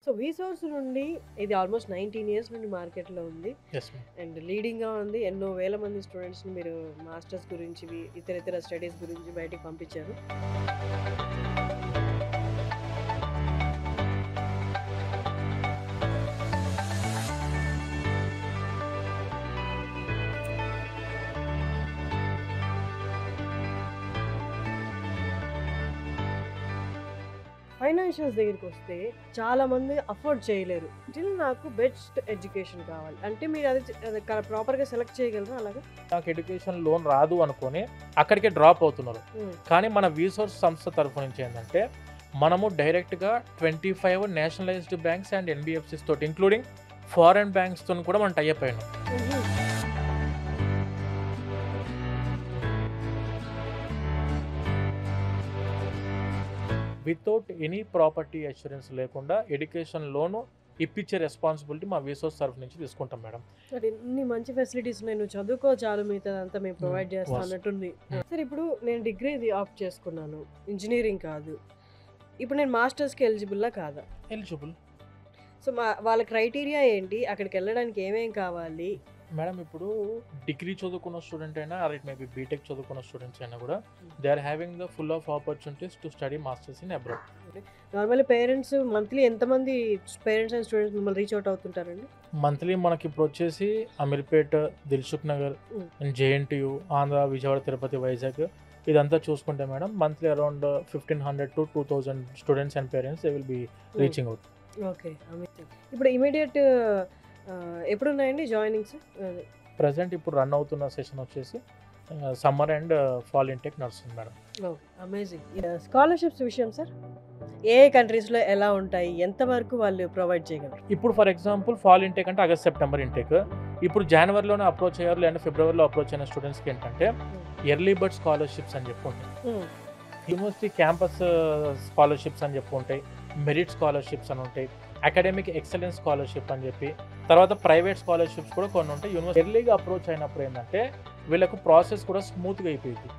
So వీసోర్స్ నుండి ఇది almost 19 years నుండి మార్కెట్‌లో ఉంది. Yes ma'am. అండ్ లీడింగ్‌గా ఉంది. ఎన్నో వేల మంది స్టూడెంట్స్‌ని మీరు మాస్టర్స్ గురించి, ఇతర స్టడీస్ గురించి బయటికి పంపించారు. ఫైనాన్షియల్స్ దగ్గరికొస్తే చాలామంది అఫోర్డ్ చేయలేరు. స్టిల్ నాకు బెస్ట్ ఎడ్యుకేషన్ కావాలి. అంటే మీరు అది ప్రాపర్‌గా సెలెక్ట్ చేయగలరా అలాగా? నాకు ఎడ్యుకేషన్ లోన్ రాదు అనుకోని అక్కడికే డ్రాప్ అవుతున్నారు. హ్మ్. కానీ మన వీసోర్స్ సంస్థ తరఫు నుంచి ఏంటంటే మనము డైరెక్ట్‌గా 25 నేషనలైజ్డ్ బ్యాంక్స్ అండ్ ఎన్‌బీఎఫ్‌సిస్ తోటి ఇంక్లూడింగ్ ఫారెన్ బ్యాంక్స్‌తోని కూడా మనం టై అప్ అయినాం. హుహు. వితౌట్ ఎనీ ప్రాపర్టీ అష్యూరెన్స్ లేకుండా ఎడ్యుకేషన్ లోను ఇప్పించే రెస్పాన్సిబిలిటీ మా వీసోర్స్ తరఫు నుంచి తీసుకుంటాం మేడం. మరి ఇన్ని మంచి ఫెసిలిటీస్ ఉన్నాయి. నువ్వు చదువుకో చాలు మిగతాదంతా మేము ప్రొవైడ్ చేస్తాం వాస్. అన్నట్టుంది. సరే ఇప్పుడు నేను డిగ్రీది ఆప్ట్ చేసుకున్నాను. ఇంజినీరింగ్ కాదు. ఇప్పుడు నేను మాస్టర్స్‌కి ఎలిజిబుల్లా కాదా? ఎలిజిబుల్ సో వాళ్ళ క్రైటీరియా ఏంటి? అక్కడికెళ్ళడానికి ఏమేం కావాలి? మేడం. ఇప్పుడు డిగ్రీ చదువుకున్న స్టూడెంట్ అయినా ఆర్ ఇట్ మేబీ బీటెక్ చదువుకున్న స్టూడెంట్స్ అయినా కూడా they are having the full of opportunities to study masters in abroad. Normally parents monthly ఎంతమంది పేరెంట్స్ అండ్ స్టూడెంట్స్ మిమ్మల్ని రీచ్ అవుట్ అవుతుంటారండి? మంత్లీ మనకి ఇప్పుడు వచ్చేసి అమీర్పేట్, దిల్సుఖ్ నగర్, జేఎన్టీయూ, ఆంధ్ర, విజయవాడ, తిరుపతి, వైజాగ్ ఇదంతా చూసుకుంటే madam monthly around 1500 to 2000 students and parents they will be reaching out. Okay. Amazing. ఇప్పుడు immediate ఎప్పుడున్నాయండి జాయినింగ్స్? ప్రజెంట్ ఇప్పుడు రన్ అవుతున్న సెషన్ వచ్చేసి సమ్మర్ అండ్ ఫాల్ ఇంటేక్ నడుస్తుంది మేడం. ఓకే. అమేజింగ్. స్కాలర్‌షిప్స్ విషయం సార్? ఏ కంట్రీస్‌లో ఎలా ఉంటాయి? ఎంతవరకు వాళ్ళు ప్రొవైడ్ చేయగలరు? ఇప్పుడు ఫర్ ఎగ్జాంపుల్ ఫాల్ ఇంటేక్ అంటే ఆగస్ట్, సెప్టెంబర్ ఇంటేక్. ఇప్పుడు జనవరిలోనే అప్రోచ్ అయ్యారు లేదంటే ఫిబ్రవరిలో అప్రోచ్ అయిన స్టూడెంట్స్కి ఏంటంటే ఎర్లీ బర్డ్ స్కాలర్షిప్స్ అని చెప్పి ఉంటాయి. యూనివర్సిటీ క్యాంపస్ స్కాలర్షిప్స్ అని చెప్పి ఉంటాయి, మెరిట్ స్కాలర్షిప్స్ అని ఉంటాయి, అకాడమిక్ ఎక్సలెన్స్ స్కాలర్షిప్ అని చెప్పి, తర్వాత ప్రైవేట్ స్కాలర్షిప్స్ కూడా కొన్ని ఉంటాయి. యూనివర్సిటీ ఎర్లీగా అప్రోచ్ అయినప్పుడు ఏంటంటే వీళ్ళకు ప్రాసెస్ కూడా స్మూత్గా అయిపోయింది.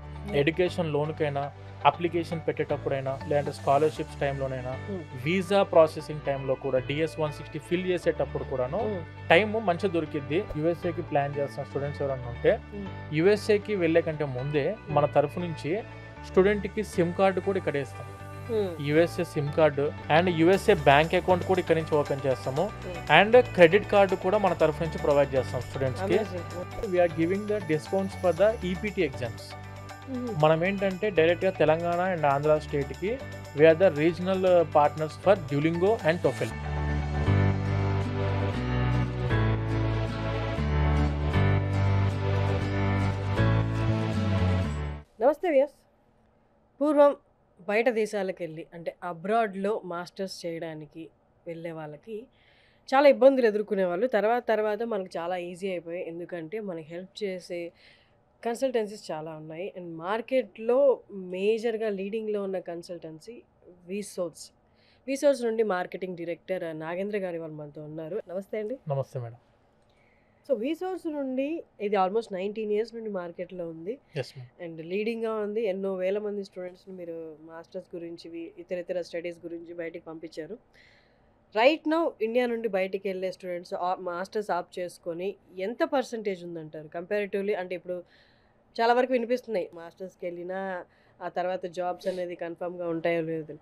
ఎడ్యుకేషన్ లోన్కైనా, అప్లికేషన్ పెట్టేటప్పుడైనా, లేదంటే స్కాలర్షిప్స్ టైంలోనైనా, వీసా ప్రాసెసింగ్ టైంలో కూడా, DS-160 ఫిల్ చేసేటప్పుడు కూడాను టైం మంచిగా దొరికిద్ది. యూఎస్ఏకి ప్లాన్ చేస్తున్న స్టూడెంట్స్ ఎవరైనా ఉంటే యూఎస్ఏకి వెళ్ళే కంటే ముందే మన తరఫు నుంచి స్టూడెంట్కి సిమ్ కార్డు కూడా ఇక్కడ వేస్తాం. USA SIM card and USA bank account కూడా ఇక్కడ నుంచి ఓపెన్ చేస్తాము. అండ్ క్రెడిట్ కార్డు కూడా మన తరఫు నుంచి ప్రొవైడ్ చేస్తాం స్టూడెంట్స్కి. We are giving the discounts for the EPT exams. మనం ఏంటంటే డైరెక్ట్గా తెలంగాణ అండ్ ఆంధ్ర స్టేట్కి we are the regional partners for Duolingo and TOEFL. నమస్తే వ్యాస్. పూర్వం బయట దేశాలకెళ్ళి అంటే అబ్రాడ్‌లో మాస్టర్స్ చేయడానికి వెళ్ళే వాళ్ళకి చాలా ఇబ్బందులు ఎదుర్కొనేవాళ్ళు. తర్వాత మనకు చాలా ఈజీ అయిపోయాయి. ఎందుకంటే మనకి హెల్ప్ చేసే కన్సల్టెన్సీస్ చాలా ఉన్నాయి. అండ్ మార్కెట్‌లో మేజర్‌గా లీడింగ్‌లో ఉన్న కన్సల్టెన్సీ వీసోర్స్. వీసోర్స్ నుండి మార్కెటింగ్ డైరెక్టర్ నాగేంద్ర గారు ఇవాళ మనతో ఉన్నారు. నమస్తే అండి. నమస్తే మేడం. సో వీసోర్స్ నుండి ఇది ఆల్మోస్ట్ 19 ఇయర్స్ నుండి మార్కెట్‌లో ఉంది. Yes ma'am. అండ్ లీడింగ్‌గా ఉంది. ఎన్నో వేల మంది స్టూడెంట్స్‌ని మీరు మాస్టర్స్ గురించి, ఇతర స్టడీస్ గురించి బయటికి పంపించారు. రైట్ నౌ ఇండియా నుండి బయటికెళ్ళే స్టూడెంట్స్ మాస్టర్స్ ఆప్ట్ చేసుకొని ఎంత పర్సెంటేజ్ ఉందంటారు? కంపారిటివ్‌లీ అంటే ఇప్పుడు చాలా వరకు వినిపిస్తున్నాయి. మాస్టర్స్‌కెళ్ళినా ఆ తర్వాత జాబ్స్ అనేది కన్ఫర్మ్‌గా ఉంటాయో లేదో.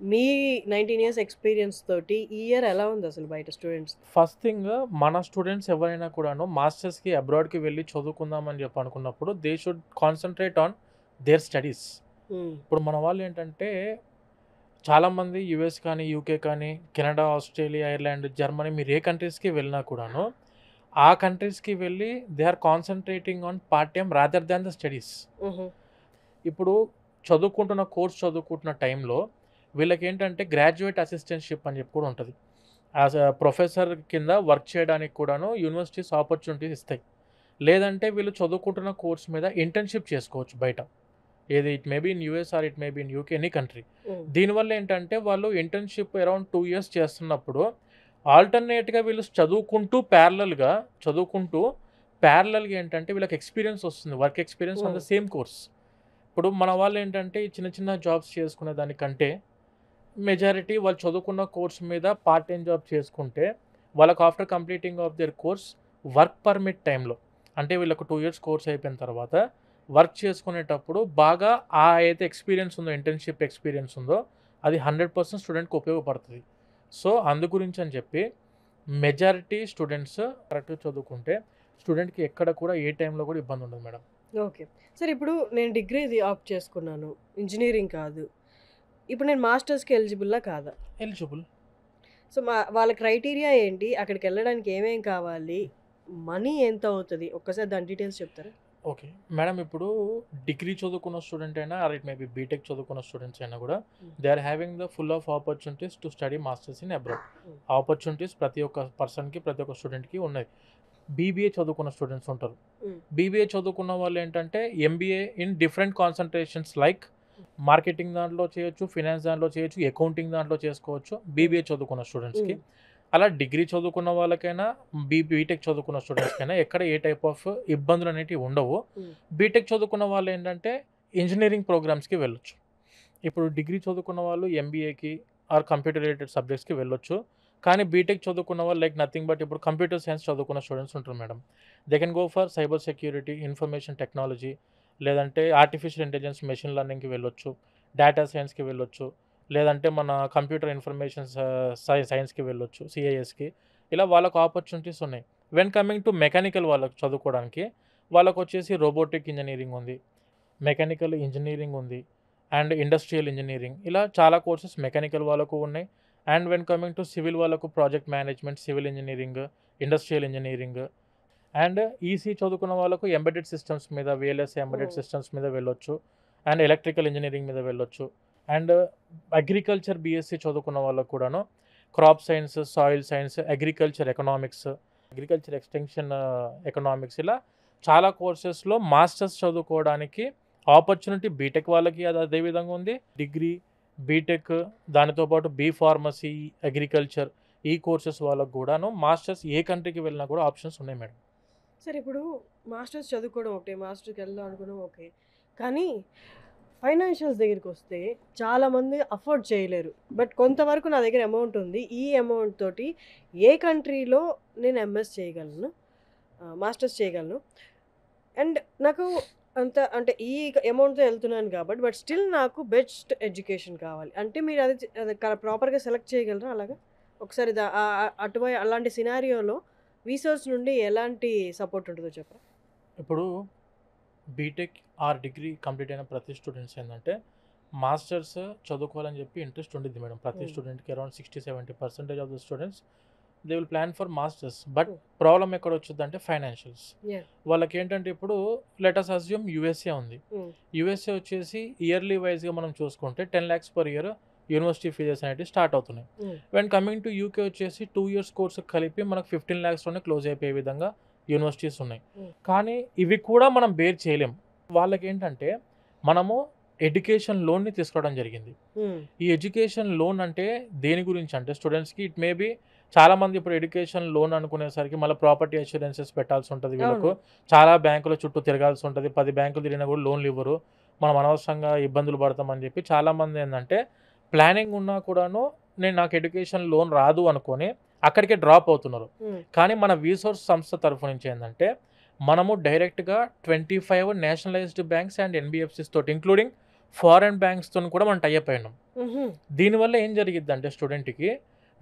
మీ 19 ఇయర్స్ ఎక్స్‌పీరియన్స్ తోటి ఈ ఇయర్ ఎలా ఉంది అసలు బయట స్టూడెంట్స్? ఫస్ట్ థింగ్ మన స్టూడెంట్స్ ఎవరైనా కూడాను మాస్టర్స్కి అబ్రాడ్కి వెళ్ళి చదువుకుందామని చెప్పి అనుకున్నప్పుడు they should concentrate on their studies. ఇప్పుడు మన వాళ్ళు ఏంటంటే చాలామంది యూఎస్ కానీ, యూకే కానీ, కెనడా, ఆస్ట్రేలియా, ఐర్లాండ్, జర్మనీ మీరు ఏ కంట్రీస్కి వెళ్ళినా కూడాను ఆ కంట్రీస్కి వెళ్ళి they are concentrating on part time rather than the studies. ఇప్పుడు చదువుకుంటున్న టైంలో వీళ్ళకి ఏంటంటే గ్రాడ్యుయేట్ అసిస్టెంట్షిప్ అని చెప్పి కూడా ఉంటుంది. యాజ్ అ ప్రొఫెసర్ కింద వర్క్ చేయడానికి కూడాను యూనివర్సిటీస్ ఆపర్చునిటీస్ ఇస్తాయి. లేదంటే వీళ్ళు చదువుకుంటున్న కోర్స్ మీద ఇంటర్న్షిప్ చేసుకోవచ్చు బయట. ఏది it may be in US or it may be in UK, any country. దీనివల్ల ఏంటంటే వాళ్ళు ఇంటర్న్షిప్ అరౌండ్ 2 years చేస్తున్నప్పుడు ఆల్టర్నేట్గా వీళ్ళు చదువుకుంటూ ప్యారలల్గా ఏంటంటే వీళ్ళకి ఎక్స్పీరియన్స్ వస్తుంది, work experience on the same course. ఇప్పుడు మన వాళ్ళు ఏంటంటే చిన్న చిన్న జాబ్స్ చేసుకునే దానికంటే మెజారిటీ వాళ్ళు చదువుకున్న కోర్స్ మీద పార్ట్ టైం జాబ్ చేసుకుంటే వాళ్ళకి after completing of their course work permit టైంలో, అంటే వీళ్ళకు 2 ఇయర్స్ కోర్స్ అయిపోయిన తర్వాత వర్క్ చేసుకునేటప్పుడు బాగా ఆ అయితే ఎక్స్పీరియన్స్ ఉందో, ఇంటర్న్‌షిప్ ఎక్స్పీరియన్స్ ఉందో అది 100% స్టూడెంట్‌కి ఉపయోగపడుతది. సో, అందు గురించి అని చెప్పి మెజారిటీ స్టూడెంట్స్ కరెక్ట్‌గా చదువుకుంటే స్టూడెంట్‌కి ఎక్కడ కూడా ఏ టైంలో కూడా ఇబ్బంది ఉండదు మేడం. ఓకే. సరే ఇప్పుడు నేను డిగ్రీది ఆప్ట్ చేసుకున్నాను. ఇంజినీరింగ్ కాదు. ఇప్పుడు నేను మాస్టర్స్‌కి ఎలిజిబుల్లా కాదా? ఎలిజిబుల్. సో, వాళ్ళ క్రైటీరియా ఏంటి? అక్కడికెళ్ళడానికి ఏమేం కావాలి? మనీ ఎంత అవుతది? ఒక్కసారి దాని డీటెయిల్స్ చెప్తారా? ఓకే. మేడం ఇప్పుడు డిగ్రీ చదువుకున్న స్టూడెంట్ అయినా or it may be BTech చదువుకున్న స్టూడెంట్స్ అయినా కూడా hmm. They are having the full of opportunities to study masters in abroad. Hmm. Opportunities ప్రతి ఒక్క పర్సన్‌కి, ప్రతి ఒక్క స్టూడెంట్‌కి ఉన్నాయి. బీబీఏ చదువుకున్న స్టూడెంట్స్ ఉంటారు. హ్మ్. బీబీఏ చదువుకున్న వాళ్ళు ఏంటంటే MBA in different concentrations like marketing దాంట్లో చేయొచ్చు, ఫినాన్స్ దాంట్లో చేయొచ్చు, అకౌంటింగ్ దాంట్లో చేసుకోవచ్చు బీబీఏ చదువుకున్న స్టూడెంట్స్‌కి. హ్మ్. అలా డిగ్రీ చదువుకున్న వాళ్ళకైనా, బీటెక్ చదువుకున్న స్టూడెంట్స్‌కైనా ఎక్కడ ఏ టైప్ ఆఫ్ ఇబ్బందులు అనేటివి ఉండవు. హ్మ్. బీటెక్ చదువుకున్న వాళ్ళు ఏంటంటే ఇంజినీరింగ్ ప్రోగ్రామ్స్‌కి వెళ్ళొచ్చు. ఇప్పుడు డిగ్రీ చదువుకున్న వాళ్ళు ఎంబీఏకి ఆర్ కంప్యూటర్ రిలేటెడ్ సబ్జెక్ట్స్‌కి వెళ్ళొచ్చు. కానీ బీటెక్ చదువుకున్న వాళ్ళు లైక్ నథింగ్ బట్ ఇప్పుడు కంప్యూటర్ సైన్స్ చదువుకున్న స్టూడెంట్స్ ఉంటారు madam. They can go for cyber security, information technology, లేదంటే ఆర్టిఫిషియల్ ఇంటెలిజెన్స్, మెషిన్ లెర్నింగ్‌కి వెళ్ళొచ్చు. డేటా సైన్స్‌కి వెళ్ళొచ్చు. లేదంటే మన కంప్యూటర్ ఇన్ఫర్మేషన్ సైన్స్‌కి వెళ్ళొచ్చు, సీఐఎస్‌కి. ఇలా వాళ్ళకు ఆపర్చునిటీస్ ఉన్నాయి. వెన్ కమింగ్ టు మెకానికల్ వాళ్ళకి చదువుకోవడానికి, వాళ్ళకొచ్చేసి రోబోటిక్ ఇంజినీరింగ్ ఉంది. మెకానికల్ ఇంజినీరింగ్ ఉంది. అండ్ ఇండస్ట్రియల్ ఇంజినీరింగ్, ఇలా చాలా కోర్సెస్ మెకానికల్ వాళ్ళకు ఉన్నాయి. And when coming to civil వాళ్ళకు project management, civil engineering, industrial engineering. And EC చదువుకున్న వాళ్ళకు ఎంబెడెడ్ సిస్టమ్స్ మీద, వీఎల్ఎస్ఐ ఎంబెడెడ్ ఓహ్! సిస్టమ్స్ మీద వెళ్ళొచ్చు. అండ్ ఎలక్ట్రికల్ ఇంజినీరింగ్ మీద వెళ్ళొచ్చు. అండ్ అగ్రికల్చర్ బీఎస్సీ చదువుకున్న వాళ్ళకు కూడాను crop science, soil science, agriculture economics, agriculture extension economics, ఇలా చాలా కోర్సెస్‌లో మాస్టర్స్ చదువుకోవడానికి ఆపర్చునిటీ బీటెక్ వాళ్ళకి అది అదే విధంగా ఉంది. డిగ్రీ, బీటెక్, దానితో పాటు బీ ఫార్మసీ, అగ్రికల్చర్ ఈ కోర్సెస్ వాళ్ళకి కూడాను మాస్టర్స్ ఏ కంట్రీకి వెళ్ళినా కూడా ఆప్షన్స్ ఉన్నాయి మేడం. సరే ఇప్పుడు మాస్టర్స్ చదువుకోవడం ఒకటే. మాస్టర్స్‌కి వెళ్దాం అనుకోవడం ఓకే. కానీ ఫైనాన్షియల్స్ దగ్గరికొస్తే చాలామంది అఫోర్డ్ చేయలేరు. బట్ కొంతవరకు నా దగ్గర అమౌంట్ ఉంది. ఈ అమౌంట్ తోటి ఏ కంట్రీలో నేను ఎంఎస్ చేయగలను? మాస్టర్స్ చేయగలను. అండ్ నాకు అంత అంటే ఈ అమౌంట్‌తో ఎళ్తున్నాను కాబట్టి బట్ స్టిల్ నాకు బెస్ట్ ఎడ్యుకేషన్ కావాలి. అంటే మీరు అది ప్రాపర్‌గా సెలెక్ట్ చేయగలరా అలాగా? ఒకసారి అలాంటి సినారియోలో రీసోర్స్ నుండి ఎలాంటి సపోర్ట్ ఉంటదో చెప్పరా? ఇప్పుడు బీటెక్ ఆర్ డిగ్రీ కంప్లీట్ అయిన ప్రతి స్టూడెంట్స్ ఏందంటే మాస్టర్స్ చదువుకోవాలని చెప్పి ఇంట్రెస్ట్ ఉండిద్ది మేడం. ప్రతి హ్మ్. స్టూడెంట్‌కి around 60-70% of the students they will plan for masters. But hmm. Problem ఎక్కడొచ్చిద్దంటే ఫైనాన్షియల్స్. యాహ్! వాళ్ళకేంటంటే ఇప్పుడు లెట్ అస్ అస్యూమ్ యూఎస్ఏ ఉంది. హ్మ్. యూఎస్ఏ వచ్చేసి ఇయర్లీ వైస్‌గా మనం చూసుకుంటే 10 lakhs per year university fees అనేటివి స్టార్ట్ అవుతున్నాయి. హ్మ్. వెన్ కమింగ్ టు యూకే వచ్చేసి 2 ఇయర్స్ కోర్స్ కలిపి మనకు 15 లాక్స్‌లోనే క్లోజ్ అయిపోయే విధంగా యూనివర్సిటీస్ ఉన్నాయి. హ్మ్. కానీ ఇవి కూడా మనం బేర్ చేయలేం. వాళ్ళకేంటంటే మనము ఎడ్యుకేషన్ లోన్‌ని తీసుకోవడం జరిగింది. హ్మ్. ఈ ఎడ్యుకేషన్ లోన్ అంటే దేని గురించి అంటే స్టూడెంట్స్‌కి ఇట్ మే బి చాలామంది ఇప్పుడు ఎడ్యుకేషన్ లోన్ అనుకునేసరికి మళ్ళీ ప్రాపర్టీ అష్యూరెన్సెస్ పెట్టాల్సి ఉంటది వీళ్ళకు. అవును. చాలా బ్యాంకుల చుట్టూ తిరగాల్సి ఉంటది. 10 బ్యాంకులు తిరిగినా కూడా లోన్‌లు ఇవ్వరు. మనం అనవసరంగా ఇబ్బందులు పడతామని చెప్పి చాలామంది ఏందంటే ప్లానింగ్ ఉన్నా కూడాను నాకు ఎడ్యుకేషన్ లోన్ రాదు అనుకోని అక్కడికే డ్రాప్ అవుతున్నారు. హ్మ్. కానీ మన రీసోర్స్ సంస్థ తరఫు నుంచి ఏందంటే మనము డైరెక్ట్‌గా 25 నేషనలైజ్డ్ బ్యాంక్స్ అండ్ ఎన్‌బీఎఫ్‌సిస్ తోటి ఇంక్లూడింగ్ ఫారెన్ బ్యాంక్స్‌తోని కూడా మనం టై అప్ అయినాం. హుహు. దీనివల్ల ఏం జరిగిద్దంటే స్టూడెంట్‌కి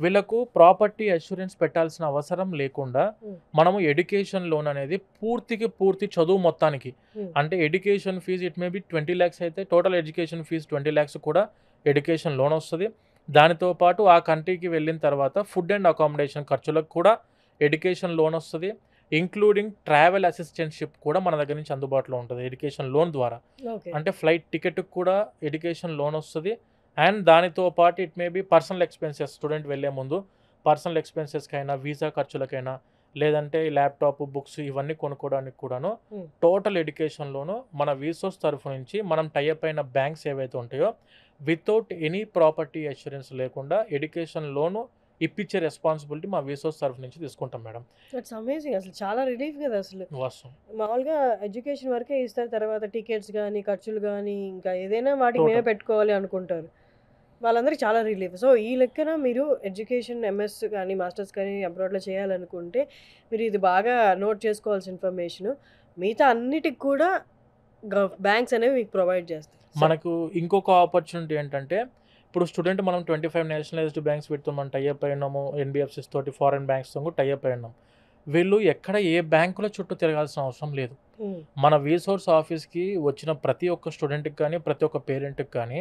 వీళ్ళకు ప్రాపర్టీ అష్యూరెన్స్ పెట్టాల్సిన అవసరం లేకుండా హ్మ్. మనము ఎడ్యుకేషన్ లోన్ అనేది పూర్తికి పూర్తి చదువు మొత్తానికి, హ్మ్. అంటే education fees it may be 20 lakhs అయితే టోటల్ ఎడ్యుకేషన్ ఫీజ్ 20 లాక్స్ కూడా ఎడ్యుకేషన్ లోన్ వస్తది. దానితో పాటు ఆ కంట్రీకి వెళ్ళిన తర్వాత ఫుడ్ అండ్ అకామిడేషన్ ఖర్చులకు కూడా ఎడ్యుకేషన్ లోన్ వస్తది. ఇంక్లూడింగ్ ట్రావెల్ అసిస్టెంట్‌షిప్ కూడా మన దగ్గర నుంచి అందుబాటులో ఉంటది ఎడ్యుకేషన్ లోన్ ద్వారా. ఓకే. అంటే ఫ్లైట్ టికెట్‌కి కూడా ఎడ్యుకేషన్ లోన్ వస్తది. అండ్ దానితో పాటు it may B personal expenses, student వెళ్ళే ముందు పర్సనల్ ఎక్స్‌పెన్సెస్‌కైనా, వీసా ఖర్చులకైనా, లేదంటే ల్యాప్‌టాప్, బుక్స్ ఇవన్నీ కొనుక్కోవడానికి కూడాను హ్మ్. టోటల్ ఎడ్యుకేషన్ లోను మన వీసోస్ తరఫు నుంచి మనం టై అప్ అయిన బ్యాంక్స్ ఏవైతే ఉంటాయో వితౌట్ ఎనీ ప్రాపర్టీ అష్యూరెన్స్ లేకుండా ఎడ్యుకేషన్ లోను ఇప్పించే రెస్పాన్సిబిలిటీ మా వీసోస్ తరఫు నుంచి తీసుకుంటాం మేడం. ఇట్స్ అమేజింగ్ అసలు చాలా రిలీఫ్ కదా అసలు. వాస్తవం. మామూలుగా ఎడ్యుకేషన్ వరకే ఇస్తారు. తర్వాత టికెట్స్ గానీ, ఖర్చులు గానీ, ఇంకా ఏదైనా వాటికి మేమే టోటల్. పెట్టుకోవాలి అనుకుంటారు. వాళ్ళందరికీ చాలా రిలీఫ్. సో, ఈ లెక్కన మీరు ఎడ్యుకేషన్ ఎంఎస్ కానీ, మాస్టర్స్ కానీ అబ్రాడ్‌లో చేయాలనుకుంటే, మీరు ఇది బాగా నోట్ చేసుకోవాల్సిన ఇన్ఫర్మేషను. మిగతా అన్నిటికి కూడా బ్యాంక్స్ అనేవి మీకు ప్రొవైడ్ చేస్తాయి. సో మనకు ఇంకొక ఆపర్చునిటీ ఏంటంటే, ఇప్పుడు స్టూడెంట్ మనం 25 నేషనలైజ్డ్ బ్యాంక్స్ వీటితో మనం టై అప్ అయి ఉన్నాము. ఎన్‌బీఎఫ్‌సిస్ తోటి, ఫారెన్ బ్యాంక్స్‌తో కూడా టై అప్ అయి ఉన్నాం. వీళ్ళు ఎక్కడ ఏ బ్యాంకుల చుట్టూ తిరగాల్సిన అవసరం లేదు. హ్మ్. మన రీసోర్స్ ఆఫీస్‌కి వచ్చిన ప్రతి ఒక్క స్టూడెంట్‌కి కానీ, ప్రతి ఒక్క పేరెంట్‌కి కానీ,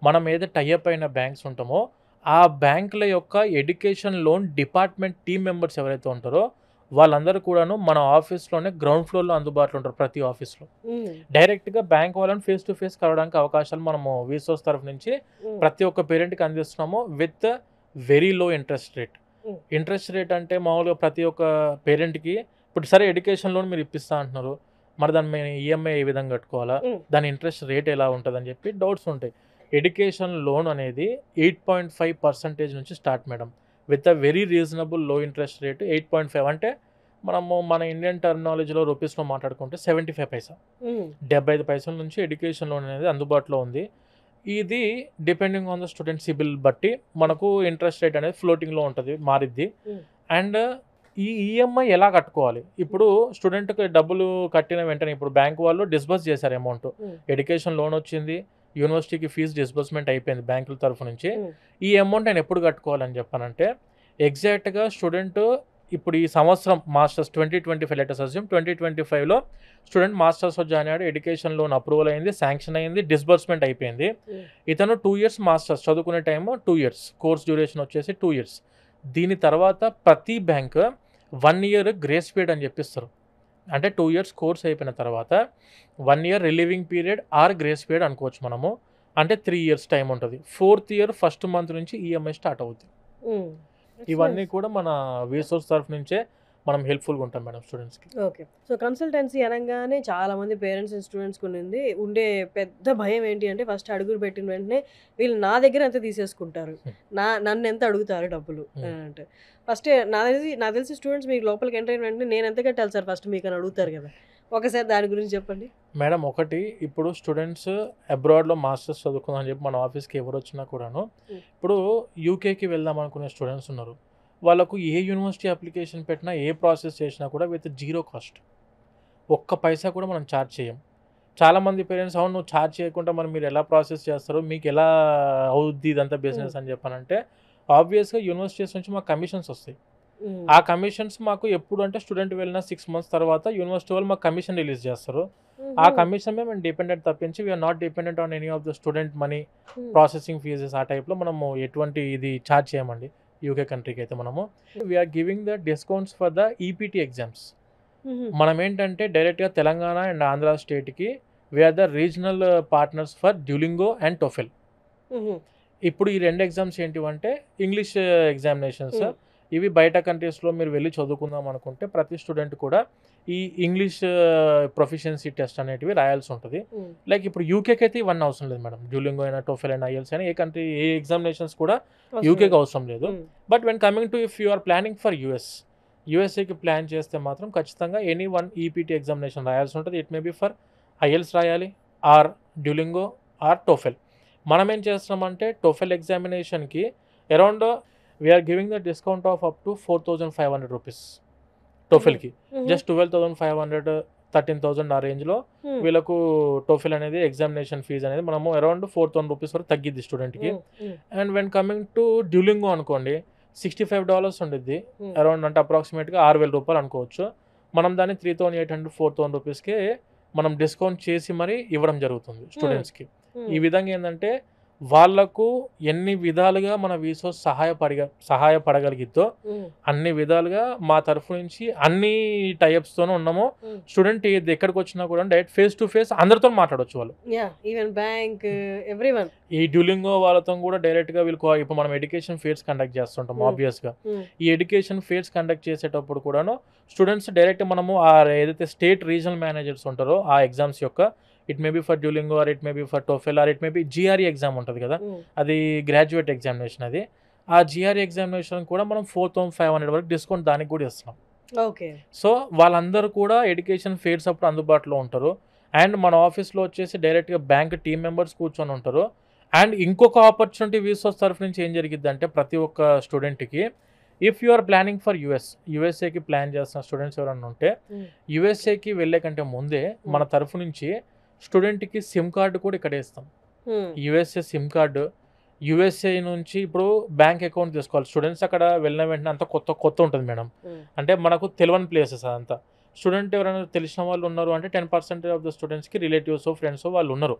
మనం ఏదో టై అప్ అయిన బ్యాంక్స్ ఉంటామో, ఆ బ్యాంకుల యొక్క education loan department team members ఎవరైతే ఉంటారో, వాళ్ళందరూ కూడాను మన ఆఫీస్‌లోనే గ్రౌండ్ ఫ్లోర్‌లో అందుబాటులో ఉంటారు ప్రతి ఆఫీస్‌లో. హ్మ్. డైరెక్ట్‌గా బ్యాంక్ వాళ్ళని ఫేస్ టు ఫేస్ కలవడానికి అవకాశాలు మనము రీసోర్స్ తరఫు నుంచి హ్మ్. ప్రతి ఒక్క పేరెంట్‌కి అందిస్తున్నాము with very low interest rate. హ్మ్. ఇంట్రెస్ట్ రేట్ అంటే మామూలుగా ప్రతి ఒక్క పేరెంట్‌కి ఇప్పుడు సరే ఎడ్యుకేషన్ లోన్ మీరు ఇప్పిస్తా అంటున్నారు. మరి దాని మీద ఈఎంఐ ఏ విధంగా కట్టుకోవాలా? హ్మ్. దాని ఇంట్రెస్ట్ రేట్ ఎలా ఉంటదని చెప్పి డౌట్స్ ఉంటాయి. ఎడ్యుకేషన్ లోన్ అనేది 8.5% నుంచి start madam. With a very reasonable లో ఇంట్రెస్ట్ రేట్ 8.5 అంటే మనము మన ఇండియన్ టర్మినాలజీలో రూపీస్‌లో మాట్లాడుకుంటే 75 పైసా. హ్మ్. 75 పైసల నుంచి ఎడ్యుకేషన్ లోన్ అనేది అందుబాటులో ఉంది. ఇది depending on the student CIBIL బట్టి మనకు ఇంట్రెస్ట్ రేట్ అనేది ఫ్లోటింగ్‌లో ఉంటది. మారిద్ది. హ్మ్. అండ్ ఈ ఈఎంఐ ఎలా కట్టుకోవాలి? ఇప్పుడు స్టూడెంట్‌కి డబ్బులు కట్టిన వెంటనే ఇప్పుడు బ్యాంక్ వాళ్ళు డిస్బర్స్ చేశారు అమౌంట్. హ్మ్. ఎడ్యుకేషన్ లోన్ వచ్చింది. యూనివర్సిటీకి ఫీజు డిస్బర్స్‌మెంట్ అయిపోయింది బ్యాంకుల తరఫు నుంచి. హ్మ్. ఈ అమౌంట్ నేను ఎప్పుడు కట్టుకోవాలని చెప్పానంటే, ఎగ్జాక్ట్‌గా స్టూడెంట్ ఇప్పుడు ఈ సంవత్సరం మాస్టర్స్ 2025 లెట్ అస్ అస్యూమ్ 2025లో స్టూడెంట్ మాస్టర్స్‌లో జాయిన్ అయ్యాడు. ఎడ్యుకేషన్ లోన్ అప్రూవల్ అయింది. శాంక్షన్ అయింది. డిస్బర్స్‌మెంట్ అయిపోయింది. హ్మ్. ఇతను 2 ఇయర్స్ మాస్టర్స్ చదువుకునే టైము 2 ఇయర్స్. కోర్స్ డ్యూరేషన్ వచ్చేసి 2 ఇయర్స్. దీని తర్వాత ప్రతి బ్యాంక్ 1 ఇయర్ గ్రేస్ పీరియడ్ అని చెప్పిస్తారు. అంటే 2 ఇయర్స్ కోర్స్ అయిపోయిన తర్వాత 1 year relieving period are grace period అనుకోవచ్చు మనము. అంటే 3 ఇయర్స్ టైం ఉంటది. 4th ఇయర్ ఫస్ట్ మంత్ నుంచి ఈఎంఐ స్టార్ట్ అవుద్ది. హ్మ్. ఇట్స్ ఇవన్నీ నైస్. కూడా మన రీసోర్స్ తరఫు నుంచే మనం హెల్ప్‌ఫుల్‌గా ఉంటాం మేడం స్టూడెంట్స్‌కి. ఓకే. సో, కన్సల్టెన్సీ అనంగానే చాలామంది పేరెంట్స్ అండ్ స్టూడెంట్స్‌కి ఉండే పెద్ద భయం ఏంటి అంటే ఫస్ట్ అడుగులు పెట్టిన వెంటనే వీళ్ళు నా దగ్గర ఎంత తీసేసుకుంటారు? హ్మ్. నన్నెంత అడుగుతారు డబ్బులు హ్మ్. అని అంటే. ఫస్టే నాకు తెలిసి స్టూడెంట్స్ మీకు లోపలికి ఎంటర్ అయిన వెంటనే నేనెంత కట్టాలి సార్ ఫస్ట్ మీకని అడుగుతారు కదా! ఒకసారి దాని గురించి చెప్పండి. మేడం ఒకటి ఇప్పుడు స్టూడెంట్స్ అబ్రాడ్‌లో మాస్టర్స్ చదువుకుందాం అని చెప్పి మన ఆఫీస్‌కి ఎవరొచ్చినా కూడాను, హ్మ్. ఇప్పుడు యూకేకి వెళ్దాం అనుకునే స్టూడెంట్స్ ఉన్నారు. వాళ్ళకు ఏ యూనివర్సిటీ అప్లికేషన్ పెట్టినా, ఏ ప్రాసెస్ చేసినా కూడా విత్ జీరో కాస్ట్. ఒక్క పైసా కూడా మనం చార్జ్ చేయం. చాలామంది పేరెంట్స్ అవును నువ్వు చార్జ్ చేయకుండా మరి మీరు ఎలా ప్రాసెస్ చేస్తారు? మీకెలా అవుద్ది ఇదంతా హ్మ్. బిజినెస్ అని చెప్పనంటే, ఆబ్వియస్‌గా యూనివర్సిటీస్ నుంచి మాకు కమిషన్స్ వస్తాయి. హ్మ్. ఆ కమిషన్స్ మాకు ఎప్పుడు అంటే స్టూడెంట్ వెళ్ళిన 6 మంత్స్ తర్వాత యూనివర్సిటీ వాళ్ళు మాకు కమిషన్ రిలీజ్ చేస్తారు. ఆ హుహు. కమిషన్ మీద మేము డిపెండెంట్ తప్పించి we're not dependent on any of the student money, hmm. Processing fees ఆ టైప్‌లో మనము ఎటువంటి ఇది చార్జ్ చేయమండి. యూకే కంట్రీకి అయితే మనము. We're giving the discounts for the EPT exams. హుహు. మనం ఏంటంటే డైరెక్ట్‌గా తెలంగాణ అండ్ ఆంధ్ర స్టేట్‌కి we're the regional partners for Duolingo and TOEFL. హుహు. ఇప్పుడు ఈ 2 ఎగ్జామ్స్ ఏంటివంటే ఇంగ్లీష్ ఎగ్జామినేషన్స్. హ్మ్. ఇవి బయట కంట్రీస్‌లో మీరు వెళ్లి చదువుకుందాం అనుకుంటే ప్రతి స్టూడెంట్ కూడా ఈ ఇంగ్లీష్ ప్రొఫిషియన్సీ టెస్ట్ అనేటివి రాయాల్సి ఉంటది. హ్మ్. లైక్ ఇప్పుడు యూకేకి అయితే ఇవన్నీ అవసరం లేదు మేడం. డ్యూలింగో అయినా, టోఫెల్ అయినా, ఐఎల్టీఎస్ అయినా ఏ ఎగ్జామినేషన్స్ కూడా అవసరం యూకేకి లేదు. అవసరం లేదు. Hmm. But when coming to if you are planning for యూఎస్ఏకి ప్లాన్ చేస్తే మాత్రం ఖచ్చితంగా ఎనీ వన్ ఈపీటీ ఎగ్జామినేషన్ రాయాల్సి ఉంటది. It may be for IELTS రాయాలి ఆర్ డ్యూలింగో ఆర్ టోఫెల్. మనం ఏం చేస్తున్నామంటే టోఫెల్ ఎగ్జామినేషన్‌కి around we are giving the discount of up to 4,500 rupees హుహు. టోఫెల్‌కి. హుహు. జస్ట్ 12,500, 13,000 ఆ రేంజ్‌లో హ్మ్. వీళ్ళకు టోఫెల్ అనేది ఎగ్జామినేషన్ ఫీజ్ అనేది మనము అరౌండ్ 4,000 రూపీస్ వరకు తగ్గిద్ది స్టూడెంట్‌కి. హ్మ్. హ్మ్. And when coming to Duolingo అనుకోండి $65 ఉండిద్ది. హ్మ్. అరౌండ్ అంటే అప్రాక్సిమేట్‌గా ₹6,000 అనుకోవచ్చు. మనం దాన్ని 3,800, 4,000 రూపీస్‌కే మనం డిస్కౌంట్ చేసి మరి ఇవ్వడం జరుగుతుంది హ్మ్. స్టూడెంట్స్‌కి. ఈ హ్మ్. విధంగా ఏందంటే వాళ్ళకు ఎన్ని విధాలుగా మన రీసోర్స్ సహాయపడగలిగిద్దో హ్మ్. అన్ని విధాలుగా మా తరఫు నుంచి అన్ని టైప్స్‌తోనే ఉన్నాము. హ్మ్. స్టూడెంట్ ఎక్కడికొచ్చినా కూడా డైరెక్ట్ ఫేస్ టు ఫేస్ అందరితోని మాట్లాడొచ్చు వాళ్ళు. యాహ్! Even bank everyone. ఈ డ్యూలింగో వాళ్ళతో కూడా డైరెక్ట్‌గా ఇప్పుడు మనం ఎడ్యుకేషన్ ఫెయిర్స్ కండక్ట్ చేస్తుంటాం హ్మ్. ఆబ్వియస్‌గా. హ్మ్. ఈ ఎడ్యుకేషన్ ఫెయిర్స్ కండక్ట్ చేసేటప్పుడు కూడాను స్టూడెంట్స్ డైరెక్ట్ మనము ఏదైతే స్టేట్ రీజనల్ మేనేజర్స్ ఉంటారో ఆ ఎగ్జామ్స్ యొక్క it may be for Duolingo or it may be for TOEFL or it may be GRE exam ఉంటది కదా! హ్మ్. అది గ్రాడ్యుయేట్ ఎగ్జామినేషన్ అది. ఆ జీఆర్ఈ ఎగ్జామినేషన్ కూడా మనం 4,500 వరకు డిస్కౌంట్ దానికి కూడా ఇస్తున్నాం. ఓకే. సో, వాళ్ళందరూ కూడా ఎడ్యుకేషన్ ఫెయిర్స్ అప్పుడు అందుబాటులో ఉంటారు. అండ్ మన ఆఫీస్‌లో వచ్చేసి డైరెక్ట్‌గా బ్యాంక్ టీమ్ మెంబర్స్ కూర్చొని ఉంటారు. అండ్ ఇంకొక ఆపర్చునిటీ వీసోస్ తరఫు నుంచి ఏం జరిగిద్దంటే ప్రతి ఒక్క స్టూడెంట్కి, if you are planning for యూఎస్ఏకి ప్లాన్ చేస్తున్న స్టూడెంట్స్ ఎవరైనా ఉంటే యూఎస్ఏకి వెళ్ళే కంటే ముందే మన తరఫు నుంచి స్టూడెంట్కి సిమ్ కార్డు కూడా ఇక్కడ ఇస్తాం. యూఎస్ఏ సిమ్ కార్డు, యూఎస్ఏ నుంచి ఇప్పుడు బ్యాంక్ అకౌంట్ తీసుకోవాలి. స్టూడెంట్స్ అక్కడ వెళ్ళిన వెంటనే అంతా కొత్త ఉంటుంది మేడం. అంటే మనకు తెలియని ప్లేసెస్ అదంతా. స్టూడెంట్ ఎవరైనా తెలిసిన వాళ్ళు ఉన్నారు అంటే 10% ఆఫ్ ద స్టూడెంట్స్కి రిలేటివ్స్ ఫ్రెండ్స్ వాళ్ళు ఉన్నారు.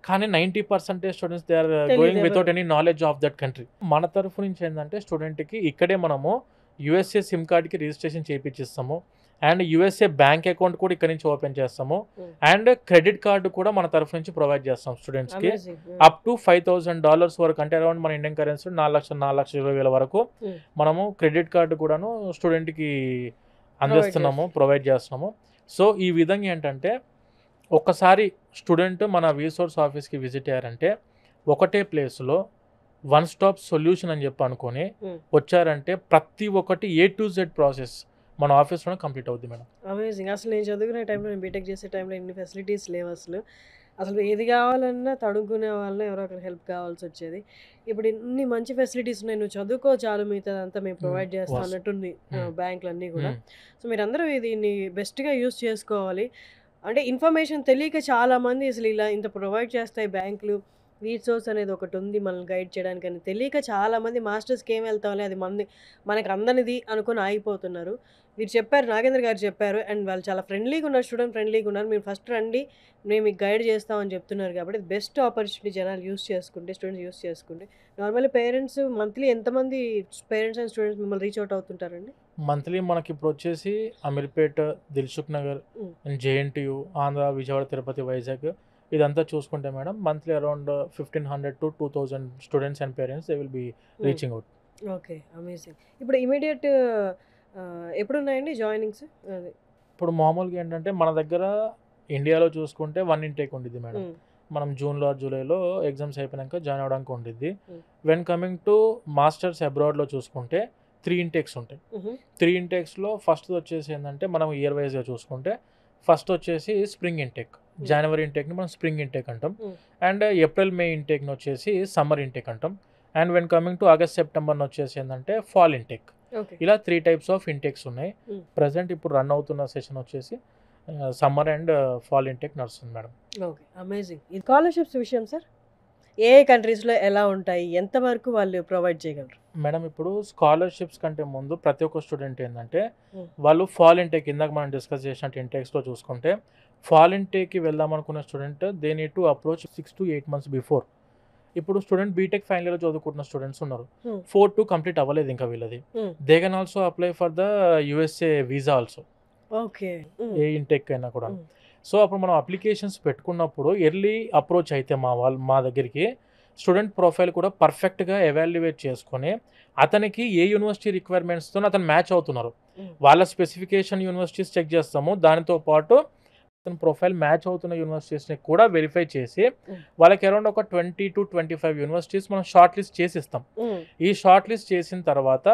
కానీ 90% students they are going without any knowledge of that country. మన తరఫు నుంచి ఏంటంటే స్టూడెంట్కి ఇక్కడే మనము యూఎస్ఏ సిమ్ కార్డ్కి రిజిస్ట్రేషన్ చేయించిస్తాము. అండ్ యూఎస్ఏ బ్యాంక్ అకౌంట్ కూడా ఇక్కడ నుంచి ఓపెన్ చేస్తాము. అండ్ క్రెడిట్ కార్డు కూడా మన తరఫు నుంచి ప్రొవైడ్ చేస్తాం స్టూడెంట్స్కి. అప్ టు $5,000 వరకు, అంటే అరౌండ్ మన ఇండియన్ కరెన్సీ 4,20,000 వరకు మనము క్రెడిట్ కార్డు కూడాను స్టూడెంట్కి అందిస్తున్నాము, ప్రొవైడ్ చేస్తున్నాము. సో ఈ విధంగా ఏంటంటే ఒక్కసారి స్టూడెంట్ మన వీసోర్స్ ఆఫీస్కి విజిట్ అయ్యారంటే ఒకటే ప్లేస్లో వన్ స్టాప్ సొల్యూషన్ అని చెప్పి అనుకొని వచ్చారంటే ప్రతి ఒక్కటి A to Z ప్రాసెస్ మన ఆఫీస్లోనే కంప్లీట్ అవుతుంది మేడం. అమేజింగ్. అసలు నేను చదువుకునే టైంలో, నేను బీటెక్ చేసే టైంలో ఇన్ని ఫెసిలిటీస్ లేవు అసలు. అసలు ఏది కావాలన్నా తడుకునే వాళ్ళని ఎవరో ఒకరు హెల్ప్ కావాల్సి వచ్చేది. ఇప్పుడు ఇన్ని మంచి ఫెసిలిటీస్ ఉన్నాయి, నువ్వు చదువుకో చాలు, మిగతాదంతా మేము ప్రొవైడ్ చేస్తాం అన్నట్టుంది బ్యాంకులు అన్నీ కూడా. సో మీరందరూ దీన్ని బెస్ట్గా యూస్ చేసుకోవాలి. అంటే ఇన్ఫర్మేషన్ తెలియక చాలామంది అసలు ఇలా ఇంత ప్రొవైడ్ చేస్తాయి బ్యాంకులు, వీసోర్స్ అనేది ఒకటి ఉంది మనల్ని గైడ్ చేయడానికి అని తెలియక చాలామంది మాస్టర్స్కి ఏం వెళ్తామని అది మనకు అందనిది అనుకొని ఆగిపోతున్నారు. మీరు చెప్పారు, నాగేంద్ర గారు చెప్పారు, అండ్ వాళ్ళు చాలా ఫ్రెండ్లీగా ఉన్నారు, స్టూడెంట్ ఫ్రెండ్లీగా ఉన్నారు. మీరు ఫస్ట్ రండి, మేము మీకు గైడ్ చేస్తామని చెప్తున్నారు కాబట్టి బెస్ట్ ఆపర్చునిటీ జనాలు యూస్ చేసుకుంటే, స్టూడెంట్స్ యూస్ చేసుకుంటే. నార్మల్లీ పేరెంట్స్ మంత్లీ ఎంతమంది పేరెంట్స్ అండ్ స్టూడెంట్స్ మిమ్మల్ని రీచ్ అవుట్ అవుతుంటారండి? మంత్లీ మనకి ఇప్పుడు వచ్చేసి అమీర్పేట్, దిల్సుఖ్ నగర్, JNTU, ఆంధ్ర, విజయవాడ, తిరుపతి, వైజాగ్ ఇదంతా చూసుకుంటే madam monthly around 1,500 to 2,000 students and parents they will be reaching out. Okay, amazing. ఇప్పుడు ఇమీడియట్ ఎప్పుడు ఉన్నాయండి జాయినింగ్స్? అది ఇప్పుడు మామూలుగా ఏంటంటే మన దగ్గర ఇండియాలో చూసుకుంటే 1 ఇంటేక్ ఉండిద్ది మేడం. మనం జూన్లో జూలైలో ఎగ్జామ్స్ అయిపోయాక జాయిన్ అవ్వడానికి ఉండిద్ది. వెన్ కమింగ్ టు మాస్టర్స్ అబ్రాడ్లో చూసుకుంటే 3 ఇంటేక్స్ ఉంటాయి. 3 ఇంటేక్స్లో ఫస్ట్ వచ్చేసి ఏంటంటే మనం ఇయర్ వైజ్గా చూసుకుంటే ఫస్ట్ వచ్చేసి స్ప్రింగ్ ఇంటేక్, జనవరి ఇంటేక్ని మనం స్ప్రింగ్ ఇంటేక్ అంటాం. అండ్ ఏప్రిల్ మే ఇంటేక్ని వచ్చేసి సమ్మర్ ఇంటేక్ అంటాం. And when coming to August సెప్టెంబర్ని వచ్చేసి ఏంటంటే ఫాల్ ఇంటేక్. ఇలా 3 టైప్స్ ఆఫ్ ఇంటేక్స్ ఉన్నాయి. ప్రజెంట్ ఇప్పుడు రన్ అవుతున్న సెషన్ వచ్చేసి సమ్మర్ అండ్ ఫాల్ ఇంటేక్ నడుస్తుంది మేడం. Okay, amazing. స్కాలర్షిప్స్ విషయం సార్, ఏ కంట్రీస్లో ఎలా ఉంటాయి, ఎంతవరకు వాళ్ళు ప్రొవైడ్ చేయగలరు? మేడం ఇప్పుడు స్కాలర్షిప్స్ కంటే ముందు ప్రతి ఒక్క స్టూడెంట్ ఏంటంటే వాళ్ళు ఫాల్ ఇంటేక్, ఇందాక మనం డిస్కస్ చేసినట్టు ఇంటేక్స్లో చూసుకుంటే ఫాల్ ఇంటేక్కి వెళ్దాం అనుకున్న student they need to approach 6 to 8 months before. ఇప్పుడు స్టూడెంట్ బీటెక్ ఫైనల్ ఇయర్ చదువుకుంటున్న స్టూడెంట్స్ ఉన్నారు, 4 కంప్లీట్ అవ్వలేదు ఇంకా వీళ్ళది. They can also apply for the USA visa also, okay, A intake అయినా కూడా. సో అప్పుడు మనం అప్లికేషన్స్ పెట్టుకున్నప్పుడు ఎర్లీ అప్రోచ్ అయితే మా దగ్గరికి స్టూడెంట్ ప్రొఫైల్ కూడా పర్ఫెక్ట్గా ఎవాల్యుయేట్ చేసుకొని అతనికి ఏ యూనివర్సిటీ రిక్వైర్మెంట్స్తో అతను మ్యాచ్ అవుతున్నారు, వాళ్ళ స్పెసిఫికేషన్ యూనివర్సిటీస్ చెక్ చేస్తాము. దానితో పాటు అతని ప్రొఫైల్ మ్యాచ్ అవుతున్న యూనివర్సిటీస్ని కూడా వెరిఫై చేసి వాళ్ళకి అరౌండ్ ఒక 20 to 25 యూనివర్సిటీస్ మనం షార్ట్ లిస్ట్ చేసి ఇస్తాం. ఈ షార్ట్ లిస్ట్ చేసిన తర్వాత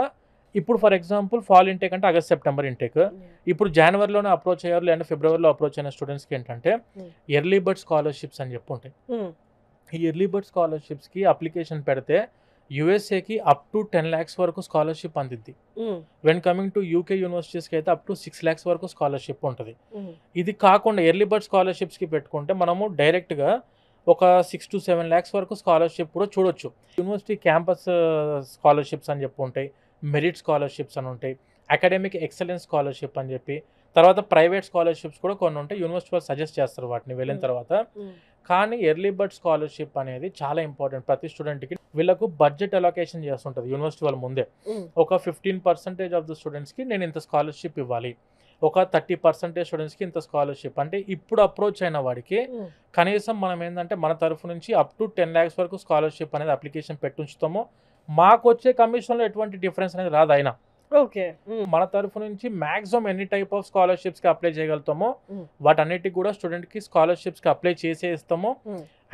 ఇప్పుడు ఫర్ ఎగ్జాంపుల్ ఫాల్ ఇంటేక్ అంటే ఆగస్ట్ సెప్టెంబర్ ఇంటేక్, ఇప్పుడు జనవరిలోనే అప్రోచ్ అయ్యారు లేదంటే ఫిబ్రవరిలో అప్రోచ్ అయిన స్టూడెంట్స్కి ఏంటంటే ఎర్లీ బర్డ్ స్కాలర్షిప్స్ అని చెప్పి ఉంటాయి. ఈ ఎర్లీ బర్డ్ స్కాలర్షిప్స్కి అప్లికేషన్ పెడితే యూఎస్ఏకి అప్ టు 10 lakhs వరకు స్కాలర్షిప్ అందిద్ది. వెన్ కమింగ్ టు యూకే యూనివర్సిటీస్కి అయితే అప్ టు 6 lakhs వరకు స్కాలర్షిప్ ఉంటుంది. ఇది కాకుండా ఎర్లీ బర్డ్ స్కాలర్షిప్స్కి పెట్టుకుంటే మనము డైరెక్ట్గా ఒక 6 to 7 lakhs వరకు స్కాలర్షిప్ కూడా చూడొచ్చు. యూనివర్సిటీ క్యాంపస్ స్కాలర్షిప్స్ అని చెప్పి ఉంటాయి, మెరిట్ స్కాలర్షిప్స్ అని ఉంటాయి, అకాడమిక్ ఎక్సలెన్స్ స్కాలర్షిప్ అని చెప్పి, తర్వాత ప్రైవేట్ స్కాలర్షిప్స్ కూడా కొన్ని ఉంటాయి. యూనివర్సిటీ వాళ్ళు సజెస్ట్ చేస్తారు వాటిని వెళ్ళిన తర్వాత. కానీ ఎర్లీ బర్డ్ స్కాలర్షిప్ అనేది చాలా ఇంపార్టెంట్ ప్రతి స్టూడెంట్కి. వీళ్ళకు బడ్జెట్ అలొకేషన్ చేస్తుంటుంది యూనివర్సిటీ వాళ్ళ ముందే. ఒక 15% ఆఫ్ ద స్టూడెంట్స్కి నేను ఇంత స్కాలర్షిప్ ఇవ్వాలి, ఒక 30% స్టూడెంట్స్కి ఇంత స్కాలర్షిప్. అంటే ఇప్పుడు అప్రోచ్ అయిన వాడికి కనీసం మనం ఏంటంటే మన తరఫు నుంచి అప్ టు 10 lakhs వరకు స్కాలర్షిప్ అనేది అప్లికేషన్ పెట్టుంచుతాము. మాకు వచ్చే కమిషన్లో ఎటువంటి డిఫరెన్స్ అనేది రాదు. అయినా ఓకే, మన తరఫు నుంచి మాక్సిమం ఎన్ని టైప్ ఆఫ్ స్కాలర్షిప్స్కి అప్లై చేయగలుగుతామో వాటన్నిటికి కూడా స్టూడెంట్కి స్కాలర్షిప్స్కి అప్లై చేసే ఇస్తాము.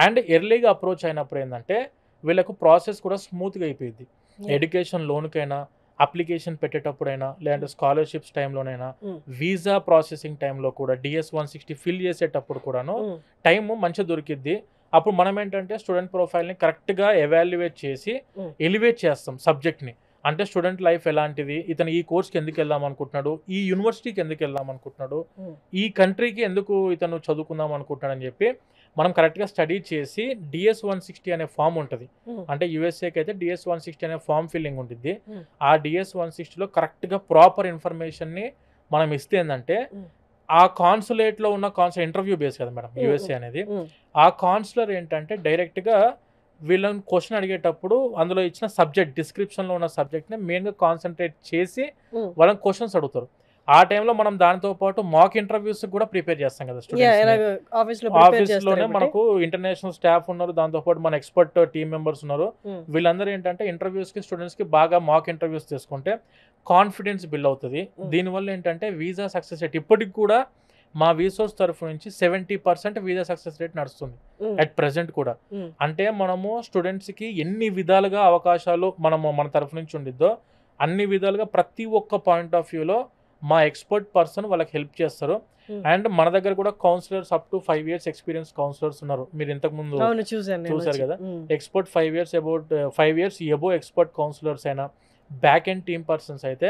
అండ్ ఎర్లీగా అప్రోచ్ అయినప్పుడు ఏంటంటే వీళ్ళకు ప్రాసెస్ కూడా స్మూత్గా అయిపోయింది. ఎడ్యుకేషన్ లోన్కైనా, అప్లికేషన్ పెట్టేటప్పుడైనా, లేదంటే స్కాలర్షిప్స్ టైంలోనైనా, వీసా ప్రాసెసింగ్ టైంలో కూడా, DS-160 ఫిల్ చేసేటప్పుడు కూడాను టైం మంచిగా దొరికిద్ది. అప్పుడు మనం ఏంటంటే స్టూడెంట్ ప్రొఫైల్ని కరెక్ట్గా ఎవాల్యుయేట్ చేసి ఎలివేట్ చేస్తాం సబ్జెక్ట్ని. అంటే స్టూడెంట్ లైఫ్ ఎలాంటిది, ఇతను ఈ కోర్స్కి ఎందుకు వెళ్దాం అనుకుంటున్నాడు, ఈ యూనివర్సిటీకి ఎందుకు వెళ్దాం అనుకుంటున్నాడు, ఈ కంట్రీకి ఎందుకు ఇతను చదువుకుందాం అనుకుంటున్నాడు అని చెప్పి మనం కరెక్ట్గా స్టడీ చేసి DS 160 అనే ఫామ్ ఉంటుంది. అంటే యూఎస్ఏకి అయితే DS 160 అనే ఫామ్ ఫిల్లింగ్ ఉంటుంది. ఆ DS 160లో కరెక్ట్గా ప్రాపర్ ఇన్ఫర్మేషన్ని మనం ఇస్తే ఏంటంటే ఆ కాన్సులేట్లో ఉన్న ఇంటర్వ్యూ బేస్ కదా మేడం యూఎస్ఏ అనేది. ఆ కాన్సులర్ ఏంటంటే డైరెక్ట్గా వీళ్ళని క్వశ్చన్ అడిగేటప్పుడు అందులో ఇచ్చిన సబ్జెక్ట్ డిస్క్రిప్షన్లో ఉన్న సబ్జెక్ట్ని మెయిన్గా కాన్సన్ట్రేట్ చేసి వాళ్ళని క్వశ్చన్స్ అడుగుతారు. ఆ టైంలో మనం దానితో పాటు మాక్ ఇంటర్వ్యూస్ కూడా ప్రిపేర్ చేస్తాం కదా స్టూడెంట్స్. ఆఫీస్లోనే మనకు ఇంటర్నేషనల్ స్టాఫ్ ఉన్నారు, దాంతోపాటు మన ఎక్స్పర్ట్ టీమ్ మెంబర్స్ ఉన్నారు. వీళ్ళందరూ ఏంటంటే ఇంటర్వ్యూస్కి స్టూడెంట్స్కి బాగా మాక్ ఇంటర్వ్యూస్ తీసుకుంటే కాన్ఫిడెన్స్ బిల్డ్ అవుతుంది. దీనివల్ల ఏంటంటే వీసా సక్సెస్ రేట్ ఇప్పటికి కూడా మా వీసోస్ తరఫు నుంచి 70% వీసా సక్సెస్ రేట్ నడుస్తుంది అట్ ప్రెసెంట్ కూడా. అంటే మనము స్టూడెంట్స్కి ఎన్ని విధాలుగా అవకాశాలు మన తరఫు నుంచి ఉండిద్దో అన్ని విధాలుగా ప్రతి ఒక్క పాయింట్ ఆఫ్ వ్యూలో మా ఎక్స్పర్ట్ పర్సన్ వాళ్ళకి హెల్ప్ చేస్తారు. అండ్ మన దగ్గర కూడా counsellors up to 5 years experience counsellors ఉన్నారు. మీరు ఇంతకు ముందు చూసారు కదా, expert 5 years above expert counsellors అయినా బ్యాక్ ఎండ్ టీమ్ పర్సన్స్ అయితే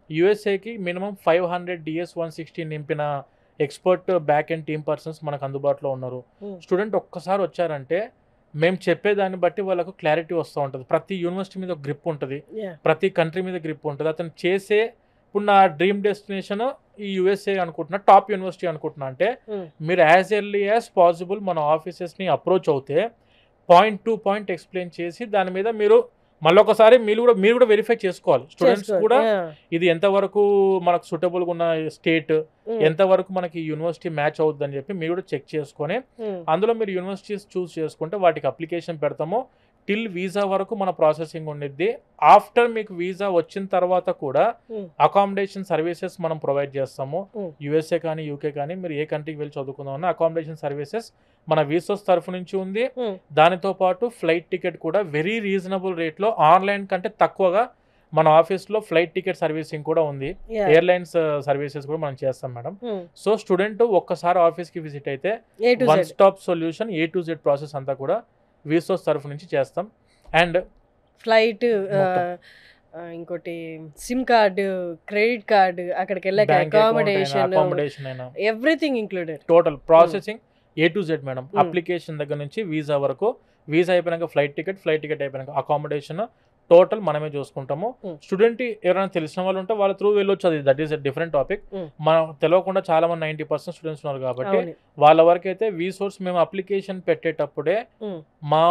యూఎస్ఏకి మినిమం 500 DS 160 నింపిన expert back end team persons మనకు అందుబాటులో ఉన్నారు. స్టూడెంట్ ఒక్కసారి వచ్చారంటే మేము చెప్పేదాన్ని బట్టి వాళ్ళకు క్లారిటీ వస్తూ ఉంటుంది. ప్రతి యూనివర్సిటీ మీద గ్రిప్ ఉంటుంది, ప్రతి కంట్రీ మీద గ్రిప్ ఉంటుంది. అతను చేసే ఇప్పుడు నా డ్రీమ్ డెస్టినేషన్ ఈ యూఎస్ఏ అనుకుంటున్నా, టాప్ యూనివర్సిటీ అనుకుంటున్నా అంటే మీరు యాజ్ ఎర్లీ యాజ్ పాసిబుల్ మన ఆఫీసెస్ని అప్రోచ్ అవుతే పాయింట్ టు పాయింట్ ఎక్స్ప్లెయిన్ చేసి దాని మీద మీరు మళ్ళొకసారి మీరు కూడా వెరిఫై చేసుకోవాలి. స్టూడెంట్స్ కూడా ఇది ఎంతవరకు మనకు సూటబుల్గా ఉన్న స్టేట్, ఎంతవరకు మనకి యూనివర్సిటీ మ్యాచ్ అవుద్ది అని చెప్పి మీరు కూడా చెక్ చేసుకొని అందులో మీరు యూనివర్సిటీస్ చూస్ చేసుకుంటే వాటికి అప్లికేషన్ పెడతాము. టిల్ వీసా వరకు మన ప్రాసెసింగ్ ఉండిద్ది. ఆఫ్టర్ మీకు వీసా వచ్చిన తర్వాత కూడా అకామిడేషన్ సర్వీసెస్ మనం ప్రొవైడ్ చేస్తాము. యూఎస్ఏ కానీ యూకే కానీ మీరు ఏ కంట్రీకి వెళ్ళి చదువుకుందామన్నా అకామిడేషన్ సర్వీసెస్ మన వీసోస్ తరఫు నుంచి ఉంది. దానితో పాటు ఫ్లైట్ టికెట్ కూడా వెరీ రీజనబుల్ రేట్లో ఆన్లైన్ కంటే తక్కువగా మన ఆఫీస్లో ఫ్లైట్ టికెట్ సర్వీసింగ్ కూడా ఉంది. ఎయిర్లైన్స్ సర్వీసెస్ కూడా మనం చేస్తాం మేడం. సో స్టూడెంట్ ఒక్కసారి ఆఫీస్కి విజిట్ అయితే one stop solution A to Z process అంతా కూడా వీసోస్ తరఫు నుంచి చేస్తాం. అండ్ ఫ్లైట్, ఇంకోటి సిమ్ కార్డు, క్రెడిట్ కార్డు, అక్కడికి వెళ్ళాక అకామిడేషన్ అయినా everything included, total processing A to Z madam. Application దగ్గర నుంచి వీసా వరకు, వీసా అయిపోయినాక ఫ్లైట్ టికెట్ అయిపోయినాక అకామిడేషన్ టోటల్ మనమే చూసుకుంటాము. స్టూడెంట్ ఎవరైనా తెలిసిన వాళ్ళు ఉంటే వాళ్ళ త్రూ వెళ్ళొచ్చు, అది that is a different topic. మనం తెలియకుండా చాలా మంది 90% స్టూడెంట్స్ ఉన్నారు కాబట్టి వాళ్ళ వరకు అయితే వీసోర్స్ మేము అప్లికేషన్ పెట్టేటప్పుడే మా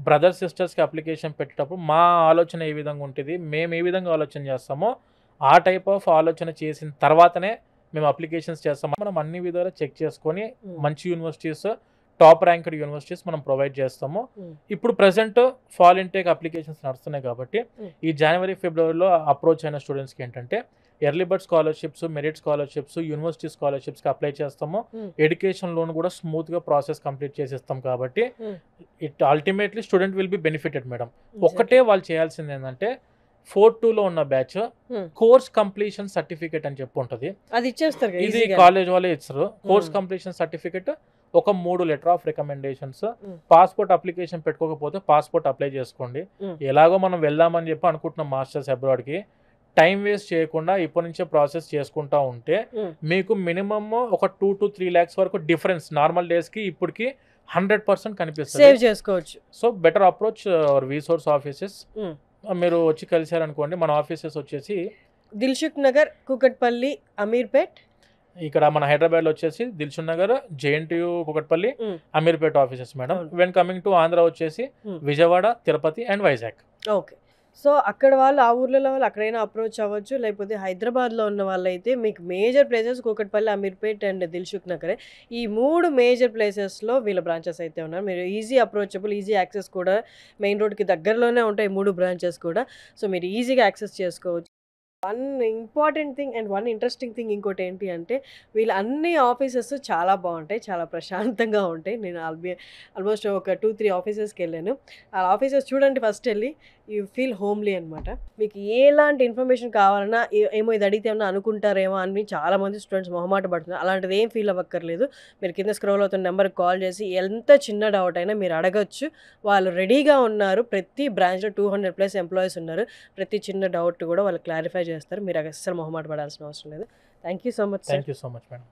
బ్రదర్ సిస్టర్స్కి అప్లికేషన్ పెట్టేటప్పుడు మా ఆలోచన ఏ విధంగా ఉంటుంది, మేము ఏ విధంగా ఆలోచన చేస్తామో ఆ టైప్ ఆఫ్ ఆలోచన చేసిన తర్వాతనే మేము అప్లికేషన్స్ చేస్తాము. మనం అన్ని విధాలు చెక్ చేసుకొని మంచి యూనివర్సిటీస్, టాప్ ర్యాంక్డ్ యూనివర్సిటీస్ మనం ప్రొవైడ్ చేస్తాము. ఇప్పుడు ప్రెసెంట్ ఫాల్ ఇంటేక్ అప్లికేషన్స్ నడుస్తున్నాయి కాబట్టి ఈ జనవరి ఫిబ్రవరిలో అప్రోచ్ అయిన స్టూడెంట్స్కి ఏంటంటే early bird scholarships, merit scholarships, university స్కాలర్షిప్స్కి అప్లై చేస్తాము. ఎడ్యుకేషన్ లోన్ కూడా స్మూత్గా ప్రాసెస్ కంప్లీట్ చేసేస్తాం కాబట్టి it ultimately student will be benefited madam. ఒక్కటే వాళ్ళు చేయాల్సింది ఏంటంటే 4-2లో ఉన్న బ్యాచ్ కోర్స్ కంప్లీషన్ సర్టిఫికేట్ అని చెప్పి ఉంటుంది, అది ఇచ్చేస్తారు. ఇది కాలేజ్ వాళ్ళే ఇస్తారు. కోర్స్ కంప్లీషన్ సర్టిఫికేట్, ఒక 3 letter of recommendations, passport application పెట్టుకోకపోతే పాస్పోర్ట్ అప్లై చేసుకోండి. ఎలాగో మనం వెళ్దామని చెప్పి అనుకుంటున్నాం మాస్టర్స్ అబ్రాడ్కి, టైం వేస్ట్ చేయకుండా ఇప్పటి నుంచే ప్రాసెస్ చేసుకుంటా ఉంటే మీకు మినిమమ్ ఒక 2 to 3 lakhs వరకు డిఫరెన్స్ నార్మల్ డేస్కి ఇప్పటికి 100% కనిపిస్తుంది, సేవ్ చేసుకోవచ్చు. So better approach hour వీసోర్స్ offices. మీరు వచ్చి కలిసారనుకోండి, మన ఆఫీసెస్ వచ్చేసి దిల్సుఖ్ నగర్, కూకట్పల్లి, అమీర్పేట్. ఇక్కడ మన హైదరాబాద్లో వచ్చేసి Dilsukhnagar, JNTU, Kukatpally, Ameerpet offices madam. When coming to Andhra వచ్చేసి Vijayawada, Tirupati and Vizag. Okay. So అక్కడ వాళ్ళు, ఆ ఊర్లలో వాళ్ళు అక్కడైనా అప్రోచ్ అవ్వచ్చు. లేకపోతే హైదరాబాద్లో ఉన్న వాళ్ళైతే మీకు major places Kukatpally, Ameerpet and దిల్సుఖ్ నగరే. ఈ 3 మేజర్ ప్లేసెస్లో వీళ్ళ బ్రాంచెస్ అయితే ఉన్నారు. మీరు ఈజీ అప్రోచబుల్, ఈజీ యాక్సెస్ కూడా, మెయిన్ రోడ్కి దగ్గరలోనే ఉంటాయి 3 బ్రాంచెస్ కూడా. సో మీరు ఈజీగా యాక్సెస్ చేసుకోవచ్చు. One important thing and one interesting thing ఇంకోటి ఏంటి అంటే వీళ్ళ అన్ని ఆఫీసెస్ చాలా బాగుంటాయి, చాలా ప్రశాంతంగా ఉంటాయి. నేను ఆల్మోస్ట్ ఒక 2-3 ఆఫీసెస్కి వెళ్ళాను. ఆ ఆఫీసెస్ చూడండి, ఫస్ట్ వెళ్ళి యూ ఫీల్ హోమ్లీ అనమాట. మీకు ఎలాంటి ఇన్ఫర్మేషన్ కావాలన్నా ఏమో ఇది అడిగితే ఏమన్నా అనుకుంటారేమో అని చాలామంది స్టూడెంట్స్ మొహమాట పడుతున్నారు. అలాంటిది ఏం ఫీల్ అవ్వక్కర్లేదు. మీరు కింద స్క్రోల్ అవుతున్న నెంబర్కి కాల్ చేసి ఎంత చిన్న డౌట్ అయినా మీరు అడగచ్చు. వాళ్ళు రెడీగా ఉన్నారు. ప్రతి బ్రాంచ్లో 200+ ఎంప్లాయీస్ ఉన్నారు. ప్రతి చిన్న డౌట్ కూడా వాళ్ళు క్లారిఫై చేస్తారు. మీరు అస్సలు మొహమాట పడాల్సిన అవసరం లేదు. Thank you so much sir. Thank you so much madam.